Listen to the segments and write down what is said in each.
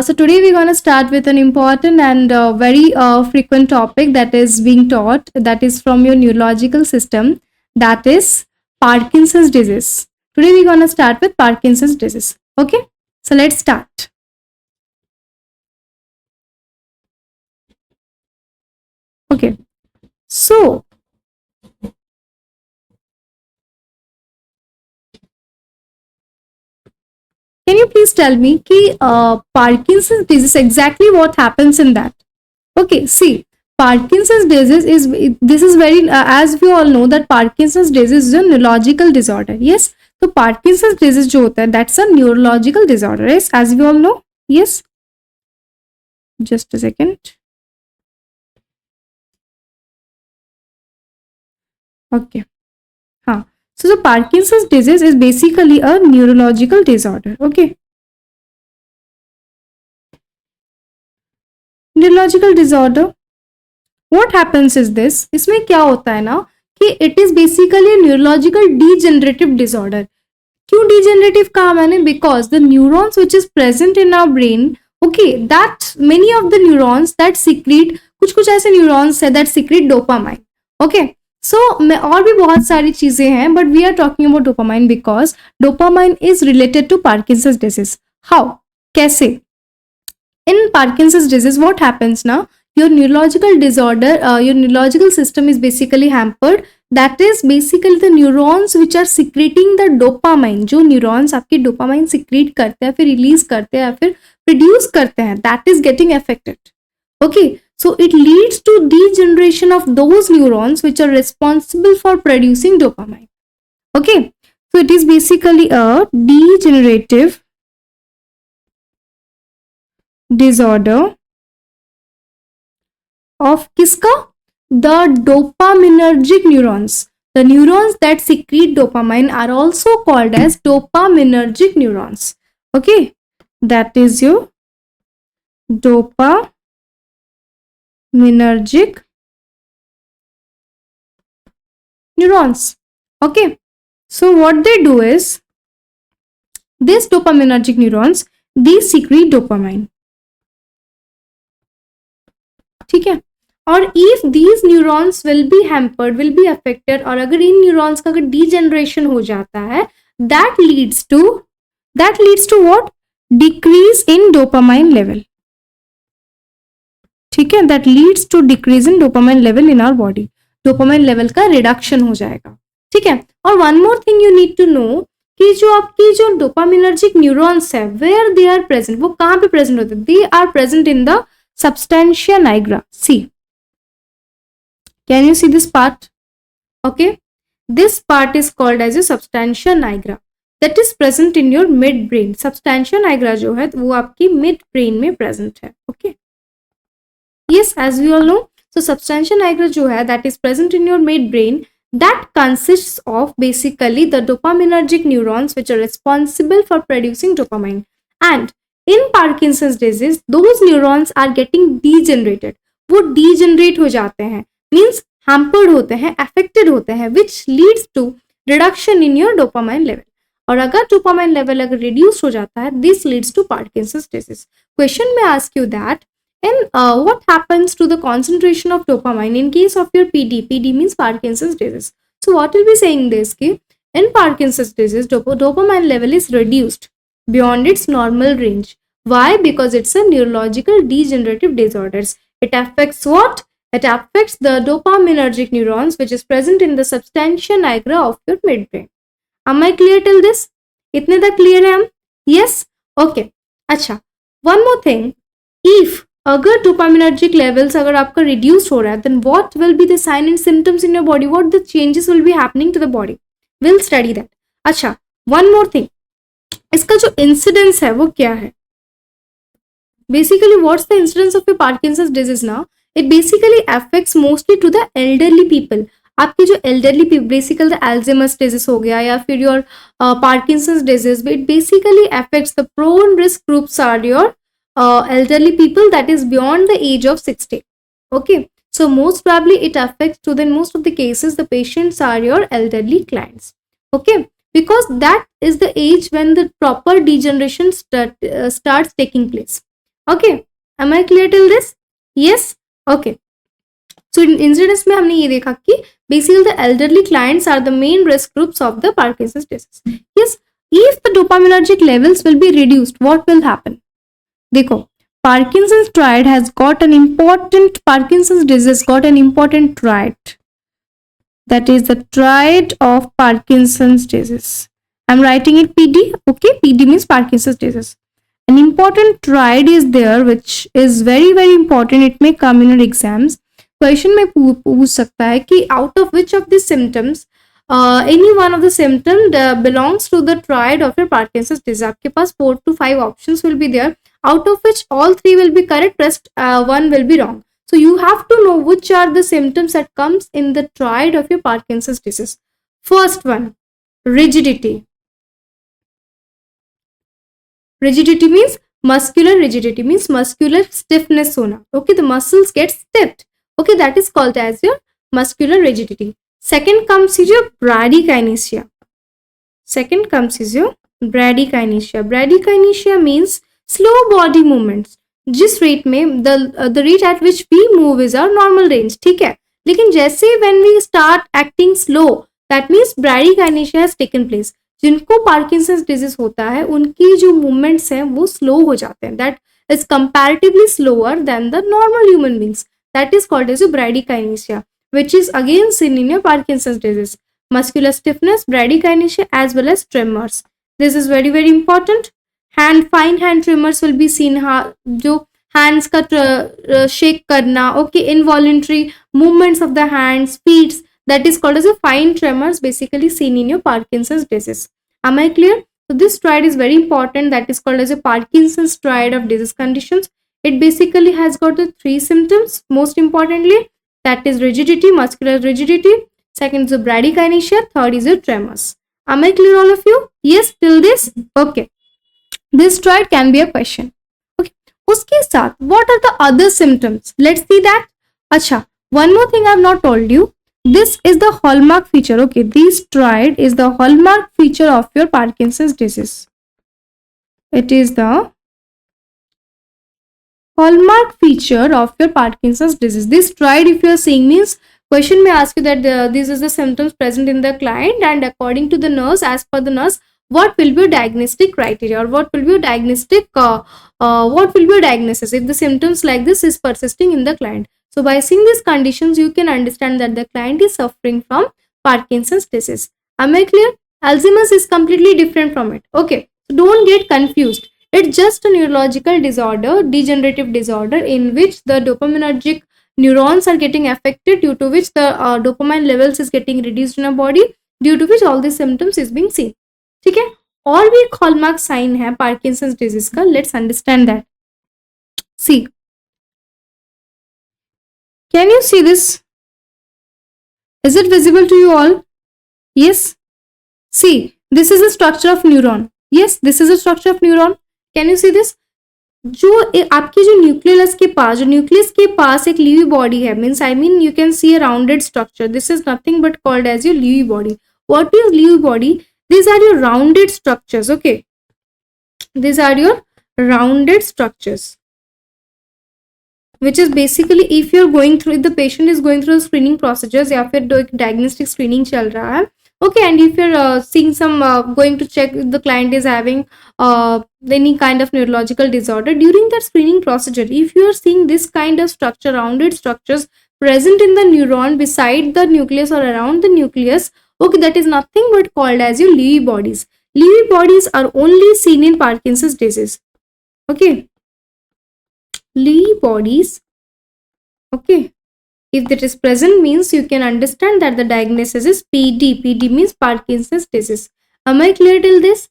So today we're going to start with an important and very frequent topic that is being taught, that is from your neurological system, that is Parkinson's disease. Today we're going to start with Parkinson's disease. Okay, so let's start. Okay, so can you please tell me ki, Parkinson's disease, exactly what happens in that? Okay, see, Parkinson's disease is, this is very, as we all know that Parkinson's disease is a neurological disorder. Yes, so Parkinson's disease जो होता है, that's a neurological disorder. Yes, as we all know. Yes, just a second. Okay, हाँ. So the Parkinson's disease is basically a neurological disorder. Okay, neurological disorder. What happens is this, इसमें क्या होता है ना कि it is basically a neurological degenerative disorder. क्यों degenerative कहा मैंने? Because the neurons which is present in our brain, okay, that many of the neurons that secrete, कुछ ऐसे neurons है that secrete dopamine. Okay, so और भी बहुत सारी चीजें हैं, but we are talking about dopamine because dopamine is related to Parkinson's disease. How? कैसे? In Parkinson's disease, what happens now? Your neurological disorder, your neurological system is basically hampered. That is basically the neurons which are secreting the dopamine. जो neurons आपकी dopamine secrete करते हैं, फिर release करते हैं, फिर produce करते हैं, that is getting affected. Okay, so it leads to degeneration of those neurons which are responsible for producing dopamine. Okay, so it is basically a degenerative disorder of किसका? The dopaminergic neurons. The neurons that secrete dopamine are also called as dopaminergic neurons. Okay, that is your dopaminergic neurons. Okay, so what they do is, these dopaminergic neurons, these secrete dopamine. ठीक है, और if these neurons will be hampered, will be affected, और अगर इन neurons का अगर degeneration हो जाता है, that leads to what? Decrease in dopamine level. ठीक है, that leads to decrease in dopamine level in our body. Dopamine level का reduction हो जाएगा. ठीक है, और one more thing you need to know कि जो आपकी जो dopaminergic neurons है, where they are present, वो कहाँ पे present होते हैं? They are present in the substantia nigra. See, can you see this part? Okay, this part is called as a substantia nigra, that is present in your mid brain. Substantia nigra जो है वो आपकी mid brain में present है. Okay, yes, as we all know, so substantia nigra जो है, that is present in your mid brain, that consists of basically the dopaminergic neurons which are responsible for producing dopamine. And in Parkinson's disease, those neurons are getting degenerated. वो degenerate हो जाते हैं, means hampered होते हैं, affected होते हैं, which leads to reduction in your dopamine level. और अगर dopamine level अगर reduce हो जाता है, this leads to Parkinson's disease. Question may ask you that, and what happens to the concentration of dopamine in case of your PD? PD means Parkinson's disease. So what will be saying this ki, in Parkinson's disease, dopamine level is reduced beyond its normal range. Why? Because it's a neurological degenerative disorders. It affects what? It affects the dopaminergic neurons which is present in the substantia nigra of your midbrain. Am I clear till this? इतने तक clear है हम? Yes? Okay. अच्छा, one more thing. If अगर dopaminergic levels अगर आपका reduced हो रहा है, then what will be the sign and symptoms in your body? What the changes will be happening to the body? We'll study that. अच्छा, one more thing. इसका जो incidence है वो क्या है? Basically, what's the incidence of your Parkinson's disease now? It basically affects mostly to the elderly people. आपकी जो elderly people, basically the Alzheimer's disease हो गया या फिर your Parkinson's disease, it basically affects the prone risk groups are your elderly people, that is beyond the age of 60. Okay, so most probably it affects to, then most of the cases the patients are your elderly clients. Okay, because that is the age when the proper degeneration starts taking place. Okay, am I clear till this? Yes, okay. So incidence में हमने ये देखा कि basically the elderly clients are the main risk groups of the Parkinson's disease. Yes, if the dopaminergic levels will be reduced, what will happen? देखो, Parkinson's triad has got an important Parkinson's disease got an important triad, that is the triad of Parkinson's disease. I'm writing it PD. Okay, PD means Parkinson's disease. An important triad is there which is very very important. It may come in your exams. Question में पूछ सकता है कि out of which of these symptoms any one of the symptom belongs to the triad of your Parkinson's disease. आपके पास 4 to 5 options will be there, out of which all 3 will be correct, rest 1 will be wrong. So you have to know which are the symptoms that comes in the triad of your Parkinson's disease. First one, rigidity. Rigidity means muscular rigidity, means muscular stiffness होना. Okay, the muscles get stiffed. Okay, that is called as your muscular rigidity. Second comes is your bradykinesia. Second comes is your bradykinesia. Bradykinesia means slow body movements. जिस rate में the rate at which we move is our normal range, ठीक है, लेकिन जैसे when we start acting slow, that means bradykinesia has taken place. जिनको Parkinson's disease होता है उनकी जो मूवमेंट्स हैं वो स्लो हो जाते हैं, that is comparatively slower than the normal human beings, that is called as bradykinesia, which is again seen in your Parkinson's disease. Muscular stiffness, bradykinesia as well as tremors. This is very very important. Fine hand tremors will be seen, जो hands का shake करना, okay, involuntary movements of the hands, feet, that is called as a fine tremors, basically seen in your Parkinson's disease. Am I clear? So this triad is very important, that is called as a Parkinson's triad of disease conditions. It basically has got the 3 symptoms most importantly, that is rigidity, muscular rigidity, second is the bradykinesia, third is the tremors. Am I clear all of you? Yes till this? Okay, this triad can be a question. Okay, उसके साथ what are the other symptoms? Let's see that. अच्छा, one more thing I have not told you. This is the hallmark feature. Okay, this triad is the hallmark feature of your Parkinson's disease. It is the hallmark feature of your Parkinson's disease. This triad, if you are seeing, means question may ask you that this is the symptoms present in the client, and according to the nurse, as per the nurse, what will be your diagnostic criteria, or what will be your diagnostic what will be your diagnosis if the symptoms like this is persisting in the client. So by seeing these conditions, you can understand that the client is suffering from Parkinson's disease. Am I clear? Alzheimer's is completely different from it. Okay, so don't get confused. It's just a neurological disorder, degenerative disorder, in which the dopaminergic neurons are getting affected, due to which the dopamine levels is getting reduced in our body, due to which all these symptoms is being seen. ठीक है, और भी एक hallmark sign है Parkinson's disease का, let's understand that. See, can you see this? Is it visible to you all? Yes. See, this is the structure of neuron. Yes, this is the structure of neuron. Can you see this? जो आपकी जो nucleus के पास, जो nucleus के पास एक Lewy body है, means I mean you can see a rounded structure. This is nothing but called as your Lewy body. What is Lewy body? These are your rounded structures. Okay, these are your rounded structures, which is basically if you're going through, if the patient is going through screening procedures या फिर diagnostic screening चल रहा है, okay, and if you're seeing some going to check if the client is having any kind of neurological disorder, during that screening procedure, if you are seeing this kind of structure, rounded structures present in the neuron beside the nucleus or around the nucleus, okay, that is nothing but called as your Lewy bodies. Lewy bodies are only seen in Parkinson's disease. Okay, Lewy bodies. Okay, if that is present, means you can understand that the diagnosis is PD. PD means Parkinson's disease. Am I clear till this?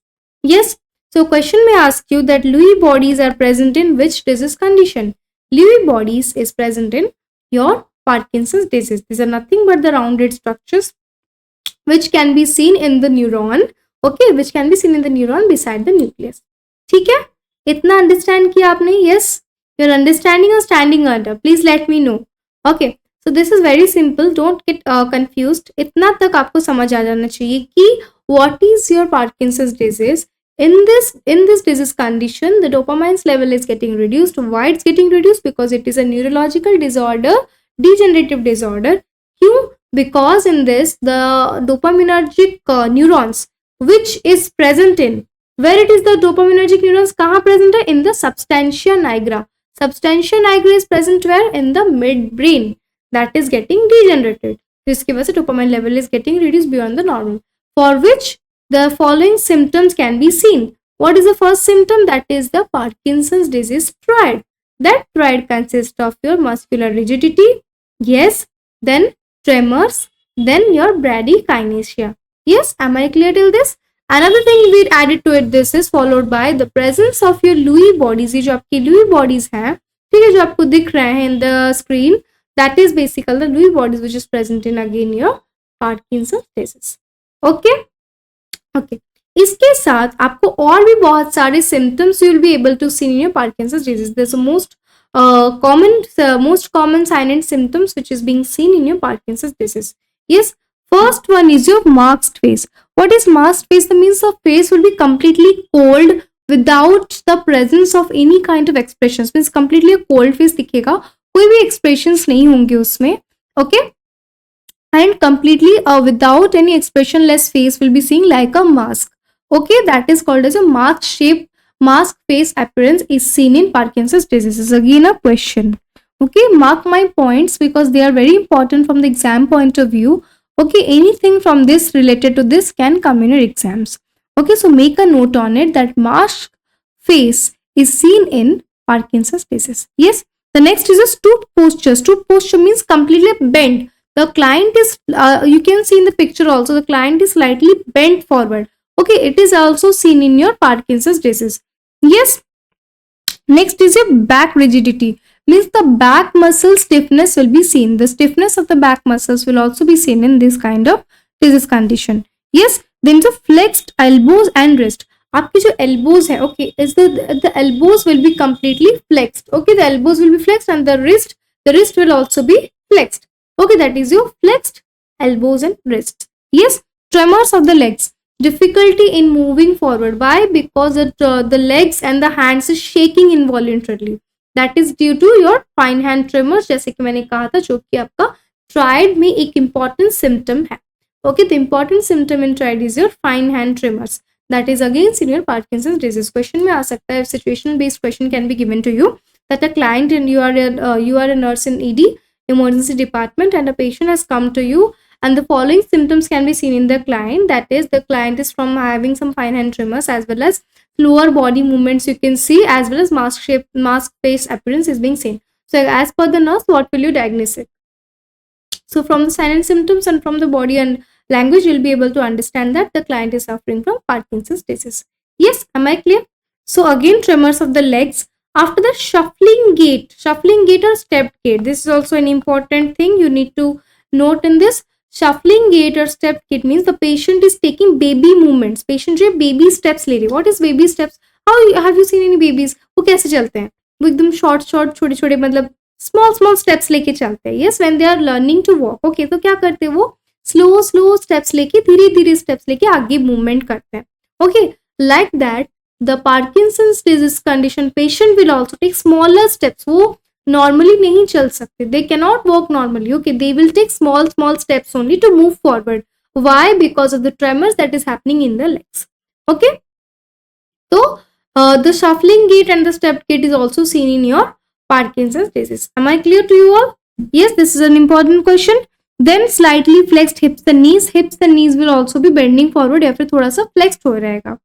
Yes. So question may ask you that Lewy bodies are present in which disease condition? Lewy bodies is present in your Parkinson's disease. These are nothing but the rounded structures which can be seen in the neuron. Okay, which can be seen in the neuron beside the nucleus. ठीक है, इतना understand किया आपने? Yes, you're understanding or standing under? Please let me know. Okay, so this is very simple. Don't get confused. इतना तक आपको समझ आ जाना चाहिए कि what is your Parkinson's disease, in this disease condition, the dopamine's level is getting reduced. Why it's getting reduced? Because it is a neurological disorder, degenerative disorder. Q, because in this the dopaminergic neurons which is present in, where it is the dopaminergic neurons kahan present hai? In the substantia nigra. Substantia nigra is present where? In the midbrain. That is getting degenerated. जिसकी वजह से dopamine level is getting reduced beyond the normal, for which the following symptoms can be seen. What is the first symptom? That is the Parkinson's disease triad. That triad consists of your muscular rigidity, yes, then tremors, then your bradykinesia. Yes, am I clear till this? Another thing we added to it, this is followed by the presence of your Lewy bodies. ये जो आपकी Lewy bodies हैं, ठीक है, जो आपको दिख रहे हैं in the screen, that is basically the Lewy bodies which is present in again your Parkinson's disease. Okay. Okay. इसके साथ आपको और भी बहुत सारे symptoms you will be able to see in your Parkinson's disease. There's a most common sign and symptoms which is being seen in your Parkinson's disease. Yes, first one is your masked face. What is masked face? That means the face will be completely cold without the presence of any kind of expressions. Means completely a cold face दिखेगा, कोई भी expressions नहीं होंगे उसमें. Okay. And completely without any expressionless face will be seen like a mask. Okay, that is called as a mask face appearance is seen in Parkinson's disease. This is again a question. Okay, mark my points because they are very important from the exam point of view. Okay, anything from this related to this can come in your exams. Okay, so make a note on it that mask face is seen in Parkinson's disease. Yes, the next is a stoop posture. Stoop posture means completely bent. The client is, you can see in the picture also, the client is slightly bent forward. Okay, it is also seen in your Parkinson's disease. Yes. Next is your back rigidity. Means the back muscle stiffness will be seen. The stiffness of the back muscles will also be seen in this kind of disease condition. Yes. Then the flexed elbows and wrist. आपके जो elbows है, okay, is the elbows will be completely flexed. Okay, the elbows will be flexed and the wrist will also be flexed. Okay, that is your flexed elbows and wrists. Yes, tremors of the legs. Difficulty in moving forward. Why? Because the legs and the hands is shaking involuntarily. That is due to your fine hand tremors. जैसे कि मैंने कहा था, जो कि आपका triad में एक important symptom है. Okay, the important symptom in triad is your fine hand tremors. That is again seen in your Parkinson's disease. Question में आ सकता है, situational based question can be given to you that a client and you are a nurse in ED emergency department and a patient has come to you and the following symptoms can be seen in the client. That is, the client is from having some fine hand tremors as well as lower body movements you can see, as well as mask face appearance is being seen. So as per the nurse, what will you diagnose it? So from the sign and symptoms and from the body and language, you'll be able to understand that the client is suffering from Parkinson's disease. Yes, am I clear? So again, tremors of the legs. After the shuffling gait or stepped gait, this is also an important thing you need to note in this. Shuffling gait or stepped gait means the patient is taking baby movements. Patient जो baby steps ले रही. What is baby steps? How have you seen any babies? वो कैसे चलते हैं? वो एकदम short छोटे मतलब small steps लेके चलते हैं. Yes, when they are learning to walk. Okay, तो क्या करते हैं वो? Slow steps लेके, धीरे steps लेके आगे movement करते हैं. Okay, like that. The Parkinson's disease condition patient will also take smaller steps. वो normally नहीं चल सकते. They cannot walk normally. Okay, they will take small steps only to move forward. Why? Because of the tremors that is happening in the legs. Okay. So the shuffling gait and the stepped gait is also seen in your Parkinson's disease. Am I clear to you all? Yes, this is an important question. Then slightly flexed hips and knees. Hips and knees will also be bending forward या फिर थोड़ा सा flexed हो रहेगा.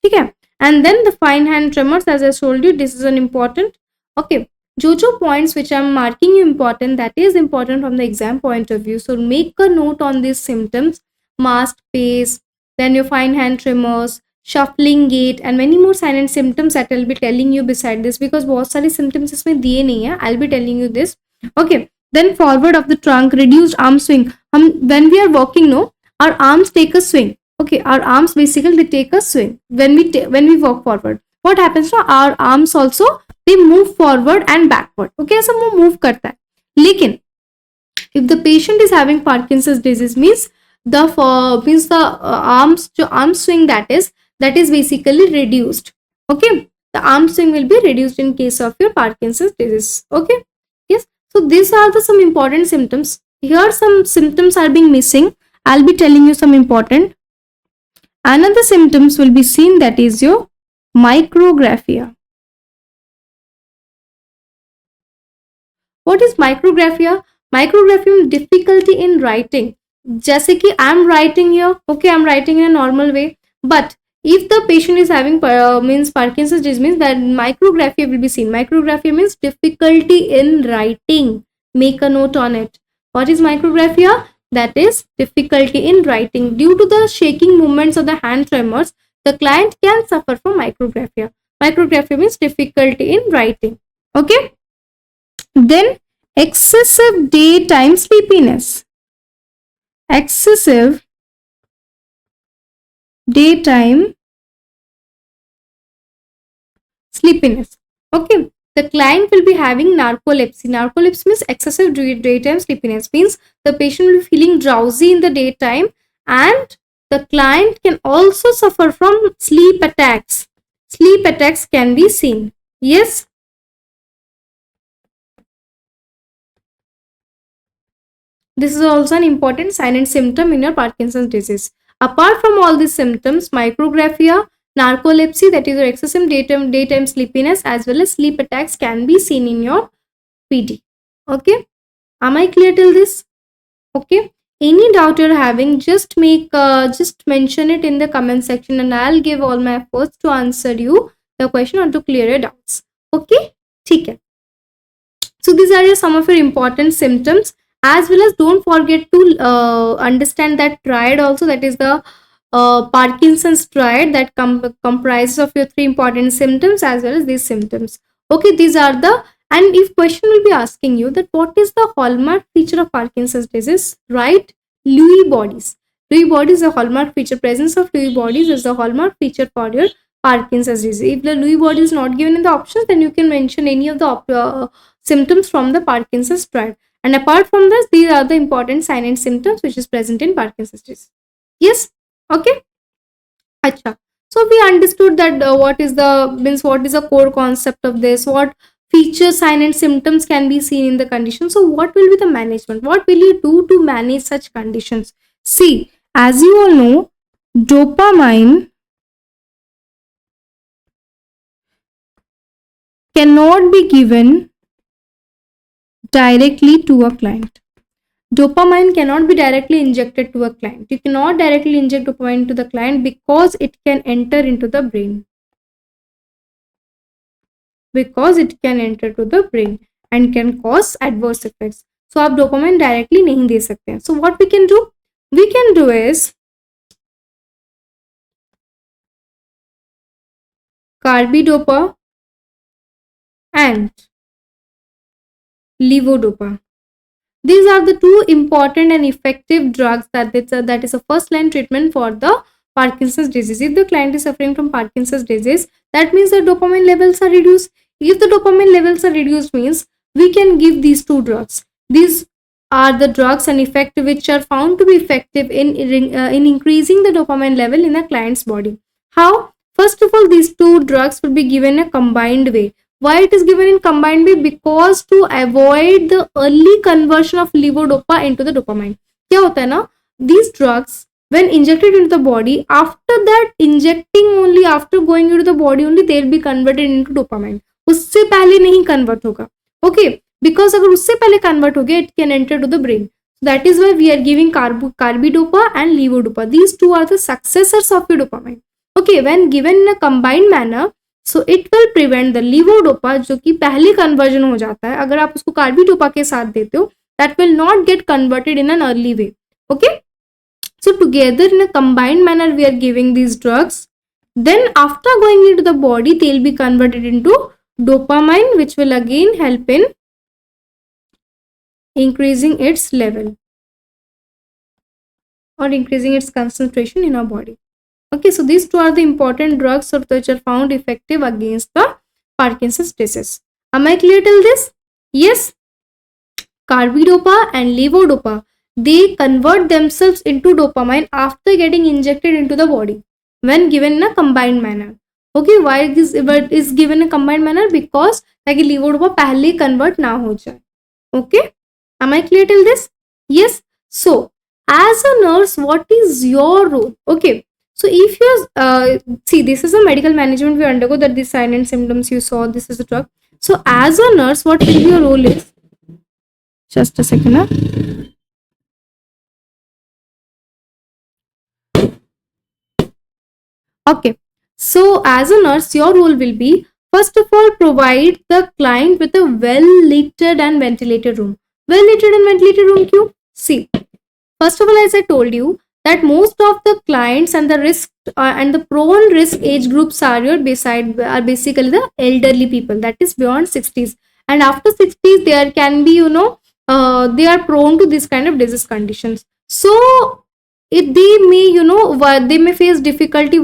ठीक है. And then the fine hand tremors, as I told you, this is an important. Okay, जो points which I'm marking you important, that is important from the exam point of view. So make a note on these symptoms: masked face, then your fine hand tremors, shuffling gait, and many more signs and symptoms that I'll be telling you beside this, because बहुत सारे symptoms इसमें दिए नहीं है. I'll be telling you this. Okay, then forward of the trunk, reduced arm swing. When we are walking, no, our arms take a swing. Okay, our arms basically they take a swing when we walk forward. What happens to our arms also? They move forward and backward. Okay, ऐसा वो move करता है. लेकिन if the patient is having Parkinson's disease means the arm swing, that is that is basically reduced. Okay, the arm swing will be reduced in case of your Parkinson's disease. Okay, yes. So these are the some important symptoms. Here some symptoms are being missing. I'll be telling you some important. Another symptoms will be seen, that is your micrographia. What is micrographia? Micrographia means difficulty in writing. जैसे कि I am writing here, okay, I am writing in a normal way, but if the patient is having means Parkinson's disease, means that micrographia will be seen. Micrographia means difficulty in writing. Make a note on it. What is micrographia? That is difficulty in writing. Due to the shaking movements of the hand tremors, the client can suffer from micrographia. Micrographia means difficulty in writing. Okay. Then excessive daytime sleepiness. Excessive daytime sleepiness. Okay, the client will be having narcolepsy. Narcolepsy means excessive daytime sleepiness. Means the patient will be feeling drowsy in the daytime, and the client can also suffer from sleep attacks. Sleep attacks can be seen. Yes. This is also an important sign and symptom in your Parkinson's disease. Apart from all these symptoms, micrographia, narcolepsy, that is your excessive daytime sleepiness, as well as sleep attacks can be seen in your PD. Okay, am I clear till this? Okay, any doubt you're having, just mention it in the comment section, and I'll give all my efforts to answer you the question or to clear your doubts. Okay, ठीक है. So these are some of your important symptoms. As well as don't forget to understand that triad also, that is the Parkinson's triad, that comprises of your 3 important symptoms as well as these symptoms. Okay, these are the, and if question will be asking you that what is the hallmark feature of Parkinson's disease, right? Lewy bodies. Lewy bodies is a hallmark feature. Presence of Lewy bodies is the hallmark feature for your Parkinson's disease. If the Lewy body is not given in the options, then you can mention any of the symptoms from the Parkinson's triad. And apart from this, these are the important sign and symptoms which is present in Parkinson's disease. Yes. Okay. Acha. So we understood that what is the core concept of this, what features, sign and symptoms can be seen in the condition. So what will be the management? What will you do to manage such conditions? See, as you all know, dopamine cannot be given directly to a client. Dopamine cannot be directly injected to a client. You cannot directly inject dopamine to the client because it can enter into the brain. Because it can enter to the brain and can cause adverse effects. So आप dopamine directly नहीं दे सकते हैं. So what we can do? We can do is carbidopa and levodopa. These are the 2 important and effective drugs that is a first line treatment for the Parkinson's disease. If the client is suffering from Parkinson's disease, that means the dopamine levels are reduced. If the dopamine levels are reduced, means we can give these 2 drugs. These are the drugs and effect which are found to be effective in increasing the dopamine level in a client's body. How? First of all, these 2 drugs will be given a combined way. Why it is given in combined way? Because to avoid the early conversion of levodopa into the dopamine. क्या होता है ना? These drugs, when injected into the body, after that injecting only, after going into the body only, they will be converted into dopamine. उससे पहले नहीं convert होगा. Okay, because अगर उससे पहले convert हो गया, it can enter to the brain. So that is why we are giving carbidopa and levodopa. These 2 are the successors of your dopamine. Okay, when given in a combined manner, so it will prevent the levodopa, जो कि पहले conversion हो जाता है, अगर आप उसको carbidopa के साथ देते हो, that will not get converted in an early way. Okay, so together in a combined manner we are giving these drugs. Then after going into the body, they will be converted into dopamine, which will again help in increasing its level or increasing its concentration in our body. Okay, so these 2 are the important drugs which are found effective against the Parkinson's disease. Am I clear till this? Yes. Carbidopa and levodopa, they convert themselves into dopamine after getting injected into the body. when given in a combined manner. Okay, why is given in a combined manner? Because ताकि levodopa पहले convert ना हो जाए. Okay, am I clear till this? Yes. So as a nurse, what is your role? Okay, so if you see, this is a medical management we undergo, that the sign and symptoms you saw, this is a drug. So as a nurse, what will be your role is, just a second, huh? Okay, so as a nurse, your role will be, first of all, provide the client with a well lit and ventilated room. Well lit and ventilated room, क्यों? See, first of all, as I told you, that most of the clients and the risk and the prone risk age groups are basically the elderly people, that is beyond 60s, and after 60s there can be, they are prone to this kind of disease conditions. So if they may, they may face difficulty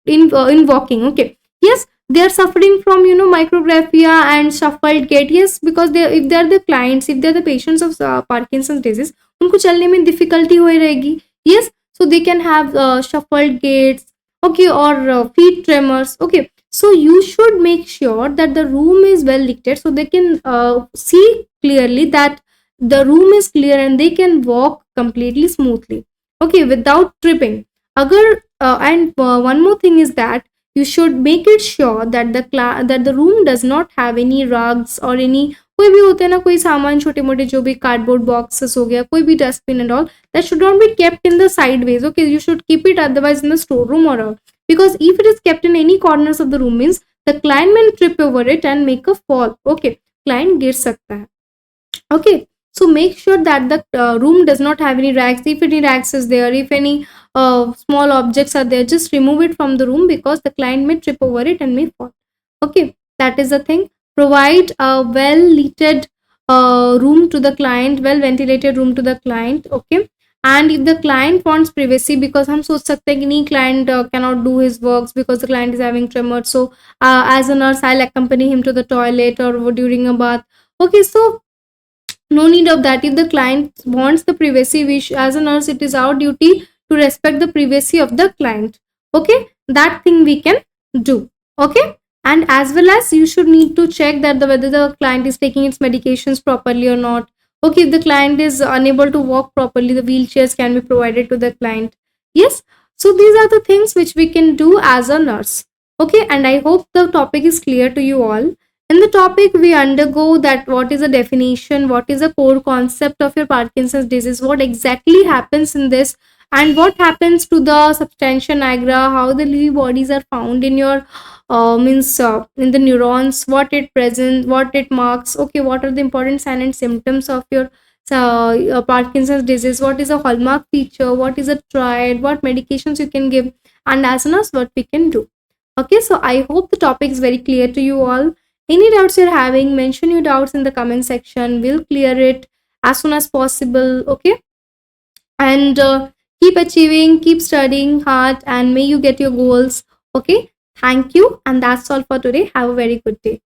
in walking. Okay, yes, they are suffering from, micrographia and shuffled gait. Yes, because if they are the clients, if they are the patients of Parkinson's disease, उनको चलने में difficulty हो रहेगी. Yes, so they can have shuffled gaits, okay, or feet tremors. Okay, so you should make sure that the room is well lit so they can see clearly that the room is clear and they can walk completely smoothly, okay, without tripping. Agar and one more thing is that you should make it sure that the room does not have any rugs or any, कोई भी होते हैं ना, कोई सामान छोटे मोटे जो भी कार्डबोर्ड बॉक्सेस हो गया, कोई भी dustbin and all, that should not be kept in the sideways. Okay, you should keep it otherwise in the storeroom or out, because if it is kept in any corners of the room means the client may trip over it and make a fall. Okay, client गिर सकता है. Okay, so make sure that the room does not have any racks. If any racks is there, if any small objects are there, just remove it from the room because the client may trip over it and may fall. Okay, that is the thing. Provide a well lighted room to the client, well ventilated room to the client. Okay, and if the client wants privacy, because हम सोच सकते हैं कि नहीं, client cannot do his works because the client is having tremors, so as a nurse I'll accompany him to the toilet or during a bath. Okay, so no need of that. If the client wants the privacy, as a nurse, it is our duty to respect the privacy of the client. Okay, that thing we can do. Okay, and as well as you should need to check that whether the client is taking its medications properly or not. Okay, if the client is unable to walk properly, the wheelchairs can be provided to the client. Yes, so these are the things which we can do as a nurse. Okay, and I hope the topic is clear to you all. In the topic, we undergo that what is the definition, what is the core concept of your Parkinson's disease, what exactly happens in this, and what happens to the substantia nigra, how the Lewy bodies are found in your in the neurons, what it presents, what it marks. Okay, what are the important signs and symptoms of your Parkinson's disease, what is a hallmark feature, what is a triad, what medications you can give, and as soon as what we can do. Okay, so I hope the topic is very clear to you all. Any doubts you're having, mention your doubts in the comment section. We'll clear it as soon as possible. Okay, and keep achieving, keep studying hard, and may you get your goals. Okay, thank you, and that's all for today. Have a very good day.